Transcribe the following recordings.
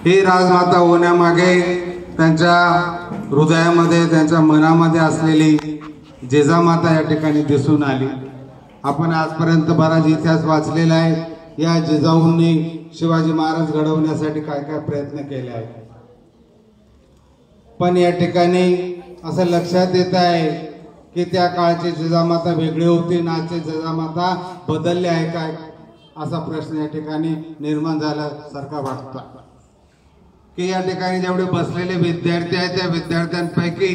ही राजमाता होण्यामागे त्यांच्या हृदयामध्ये त्यांच्या मनामध्ये असलेली जिजामाता या ठिकाणी दिसून आली। आपण आजपर्यंत बराच इतिहास वाचलेला आहे। या जिजाऊंनी शिवाजी महाराज घडवण्यासाठी काय काय प्रयत्न केले आहेत, पण या ठिकाणी असं लक्षात येत आहे की त्या काळची जिजामाता वेगळी होती आणि आजची जिजामाता बदलली आहे काय, असा प्रश्न या ठिकाणी निर्माण झाल्यासारखा वाटतो की या ठिकाणी जेवढे बसलेले विद्यार्थी आहेत त्या विद्यार्थ्यांपैकी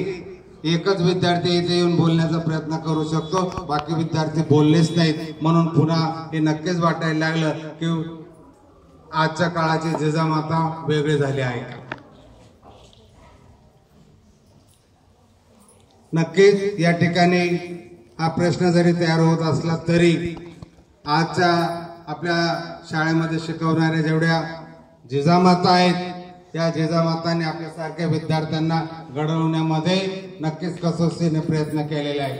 एकच विद्यार्थी इथे येऊन बोलण्याचा प्रयत्न करू शकतो, बाकी विद्यार्थी बोललेच नाहीत। म्हणून पुन्हा हे नक्कीच वाटायला लागलं की आजच्या काळाची जिजामाता वेगळी झाली आहे। नक्कीच या ठिकाणी हा प्रश्न जरी तयार होत असला तरी आजच्या आपल्या शाळेमध्ये शिकवणाऱ्या जेवढ्या जिजामाता आहेत त्या जिजामातांनी आपल्यासारख्या विद्यार्थ्यांना घडवण्यामध्ये नक्कीच कसोशीने प्रयत्न केलेले आहेत।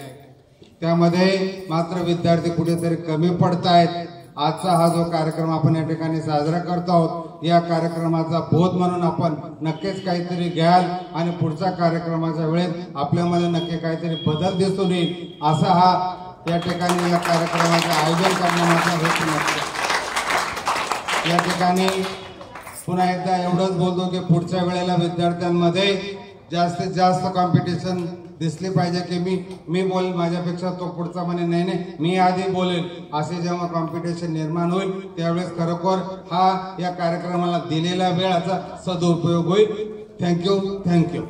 त्यामध्ये मात्र विद्यार्थी कुठेतरी कमी पडत आहेत। आजचा हा जो कार्यक्रम आपण या ठिकाणी साजरा करत आहोत, या कार्यक्रमाचा बोध म्हणून आपण नक्कीच काहीतरी घ्याल आणि पुढच्या कार्यक्रमाच्या वेळेत आपल्यामध्ये नक्की काहीतरी बदल दिसून येईल, असा हा या ठिकाणी या कार्यक्रमाचे आयोजन करण्याचा हेतू नसतो। या ठिकाणी पुन्हा एकदा एवढंच बोलतो की पुढच्या वेळेला विद्यार्थ्यांमध्ये जास्तीत जास्त कॉम्पिटिशन दिसली पाहिजे की मी बोल माझ्यापेक्षा तो पुढचा म्हणे नाही मी आधी बोलेल, असे जेव्हा कॉम्पिटिशन निर्माण होईल त्यावेळेस खरोखर हा या कार्यक्रमाला दिलेला वेळाचा सदुपयोग होईल। थँक्यू।